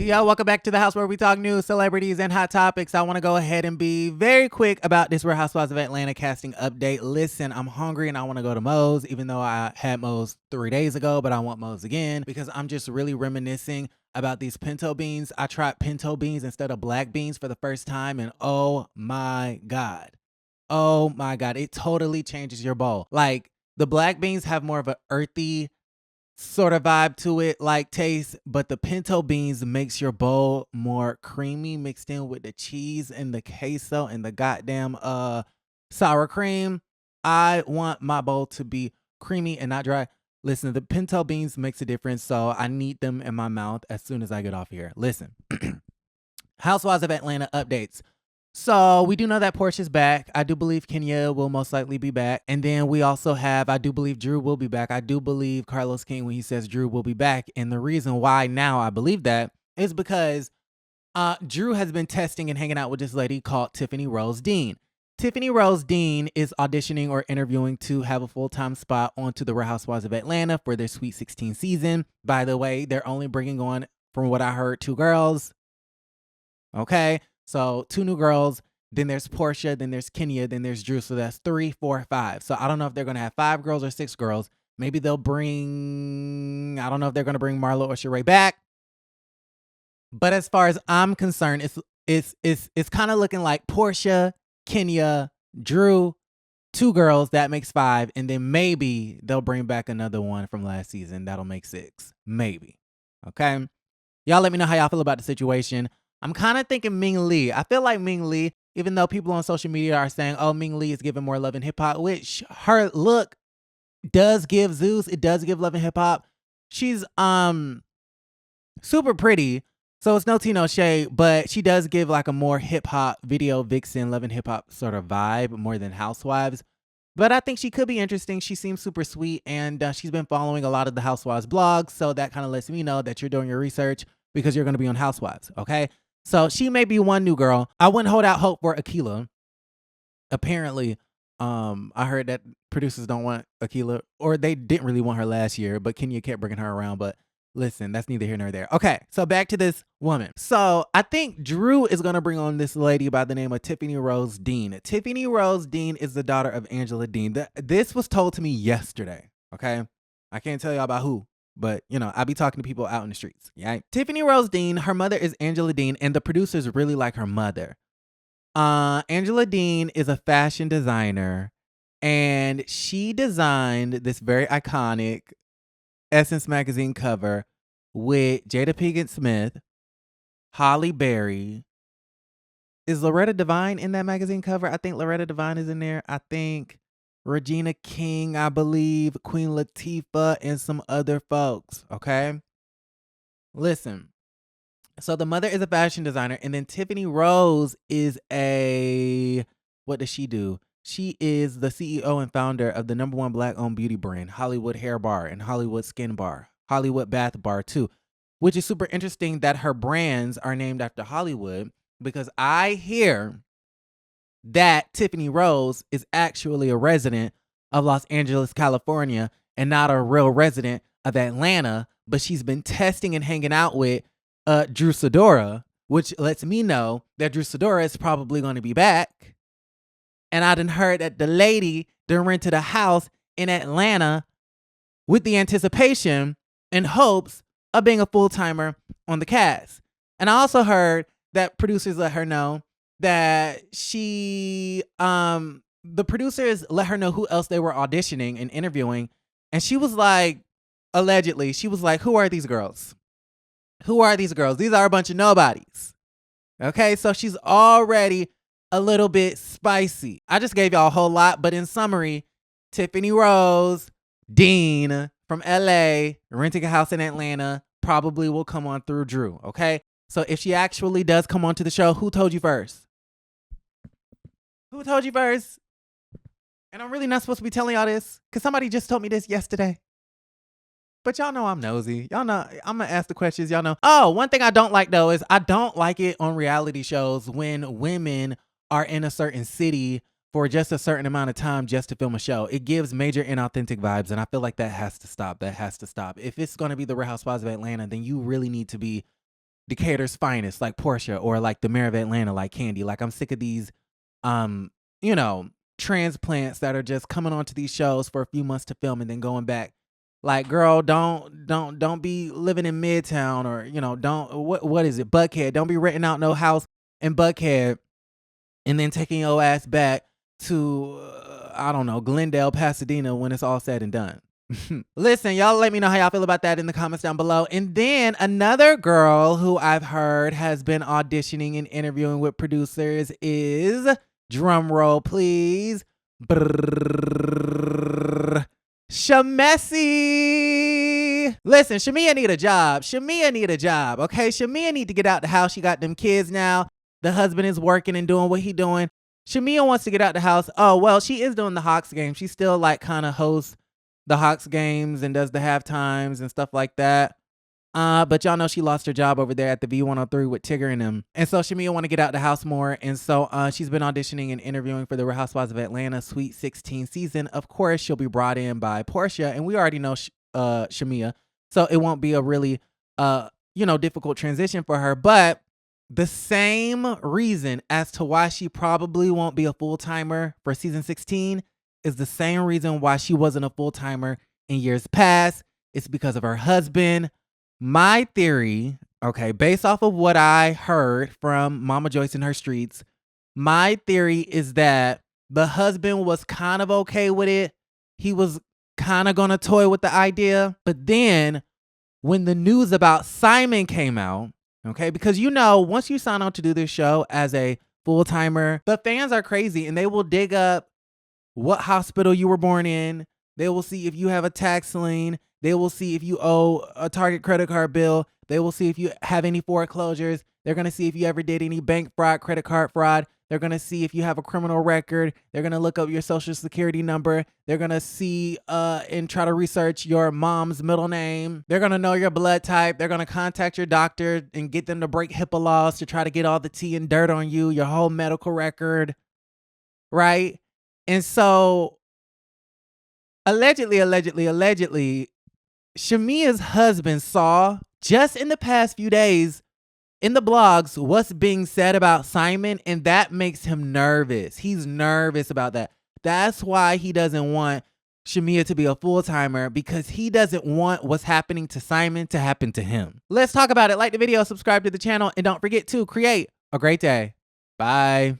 Yo, welcome back to the house where we talk news, celebrities, and hot topics. I want to go ahead and be very quick about this Real Housewives of Atlanta casting update. Listen, I'm hungry and I want to go to Moe's, even though I had Moe's 3 days ago, but I want Moe's again because I'm just really reminiscing about these pinto beans. I tried pinto beans instead of black beans for the first time, and oh my God. Oh my God, it totally changes your bowl. Like, the black beans have more of an earthy sort of vibe to it, like taste, but the pinto beans makes your bowl more creamy mixed in with the cheese and the queso and the goddamn sour cream. I want my bowl to be creamy and not dry. Listen, the pinto beans makes a difference, so I need them in my mouth as soon as I get off here. Listen, Housewives of Atlanta updates. So we do know that Portia's back. I do believe Kenya will most likely be back. And then we also have, I do believe Drew will be back. I do believe Carlos King when he says Drew will be back. And the reason why now I believe that is because Drew has been testing and hanging out with this lady called Tiffany Rose Dean. Tiffany Rose Dean is auditioning or interviewing to have a full-time spot onto the Real Housewives of Atlanta for their Sweet 16 season. By the way, they're only bringing on, from what I heard, 2 girls. Okay. So 2 new girls, then there's Portia, then there's Kenya, then there's Drew. So that's 3, 4, 5. So I don't know if they're going to have 5 girls or 6 girls. Maybe they'll bring, I don't know if they're going to bring Marlo or Sheree back. But as far as I'm concerned, it's kind of looking like Portia, Kenya, Drew, 2 girls, that makes 5. And then maybe they'll bring back another one from last season. That'll make 6. Maybe. Okay. Y'all let me know how y'all feel about the situation. I'm kind of thinking Ming Lee. I feel like Ming Lee, even though people on social media are saying, oh, Ming Lee is giving more love in hip hop, which her look does give Zeus. It does give love in hip hop. She's super pretty. So it's no tea, no shade, but she does give like a more hip hop video vixen, love and hip hop sort of vibe more than Housewives. But I think she could be interesting. She seems super sweet, and she's been following a lot of the Housewives blogs. So that kind of lets me know that you're doing your research because you're going to be on Housewives. Okay. So she may be one new girl. I wouldn't hold out hope for Akilah. Apparently, I heard that producers don't want Akilah, or they didn't really want her last year, but Kenya kept bringing her around. But listen, that's neither here nor there. Okay, so back to this woman. So I think Drew is going to bring on this lady by the name of Tiffany Rose Dean. Tiffany Rose Dean is the daughter of Angela Dean. This was told to me yesterday, okay? I can't tell y'all about who. But, you know, I be talking to people out in the streets. Yeah. Tiffany Rose Dean, her mother is Angela Dean, and the producers really like her mother. Angela Dean is a fashion designer, and she designed this very iconic Essence magazine cover with Jada Pinkett Smith, Halle Berry. Is Loretta Devine in that magazine cover? I think Loretta Devine is in there. I think Regina King, I believe, Queen Latifah, and some other folks, okay? Listen, so the mother is a fashion designer, and then Tiffany Rose is what does she do? She is the CEO and founder of the #1 Black-owned beauty brand, Hollywood Hair Bar and Hollywood Skin Bar, Hollywood Bath Bar too, which is super interesting that her brands are named after Hollywood, because I hear that Tiffany Rose is actually a resident of Los Angeles, California, and not a real resident of Atlanta, but she's been testing and hanging out with Drew Sidora, which lets me know that Drew Sidora is probably going to be back. And I done heard that the lady done rented a house in Atlanta with the anticipation and hopes of being a full-timer on the cast. And I also heard that producers let her know that the producers let her know who else they were auditioning and interviewing. And she was like, allegedly, she was like, who are these girls? Who are these girls? These are a bunch of nobodies. Okay, so she's already a little bit spicy. I just gave y'all a whole lot, but in summary, Tiffany Rose Dean from LA, renting a house in Atlanta, probably will come on through Drew, okay? So if she actually does come onto the show, who told you first? Who told you first? And I'm really not supposed to be telling y'all this because somebody just told me this yesterday. But y'all know I'm nosy. Y'all know I'm going to ask the questions. Y'all know. Oh, one thing I don't like, though, is I don't like it on reality shows when women are in a certain city for just a certain amount of time just to film a show. It gives major inauthentic vibes, and I feel like that has to stop. That has to stop. If it's going to be the Real Housewives of Atlanta, then you really need to be Decatur's finest, like Portia, or like the mayor of Atlanta, like Candy. Like, I'm sick of these, you know, transplants that are just coming onto these shows for a few months to film and then going back. Like, girl, don't be living in Midtown, or, you know, what is it, Buckhead? Don't be renting out no house in Buckhead and then taking your ass back to I don't know, Glendale, Pasadena when it's all said and done. Listen, y'all let me know how y'all feel about that in the comments down below. And then another girl who I've heard has been auditioning and interviewing with producers is, drum roll please, Shamea. Listen, Shamea need a job. Shamea need a job, okay? Shamea need to get out the house. She got them kids now. The husband is working and doing what he doing. Shamea wants to get out the house. Oh, well, she is doing the Hawks game. She still like kind of hosts the Hawks games and does the halftimes and stuff like that. But y'all know she lost her job over there at the V103 with Tigger and them. And so Shamea want to get out the house more. And so she's been auditioning and interviewing for the Real Housewives of Atlanta Sweet 16 season. Of course, she'll be brought in by Portia, and we already know Shamea. So it won't be a really, you know, difficult transition for her. But the same reason as to why she probably won't be a full-timer for season 16 is the same reason why she wasn't a full-timer in years past. It's because of her husband. My theory, okay, based off of what I heard from Mama Joyce in her streets, my theory is that the husband was kind of okay with it. He was kind of going to toy with the idea. But then when the news about Simon came out, okay, because you know, once you sign on to do this show as a full-timer, the fans are crazy and they will dig up what hospital you were born in. They will see if you have a tax lien. They will see if you owe a Target credit card bill. They will see if you have any foreclosures. They're going to see if you ever did any bank fraud, credit card fraud. They're going to see if you have a criminal record. They're going to look up your social security number. They're going to see and try to research your mom's middle name. They're going to know your blood type. They're going to contact your doctor and get them to break HIPAA laws to try to get all the tea and dirt on you, your whole medical record, right? And so allegedly, Shamea's husband saw just in the past few days in the blogs what's being said about Simon, and that makes him nervous. He's nervous about that. That's why he doesn't want Shamea to be a full-timer, because he doesn't want what's happening to Simon to happen to him. Let's talk about it. Like the video, subscribe to the channel, and don't forget to create a great day. Bye.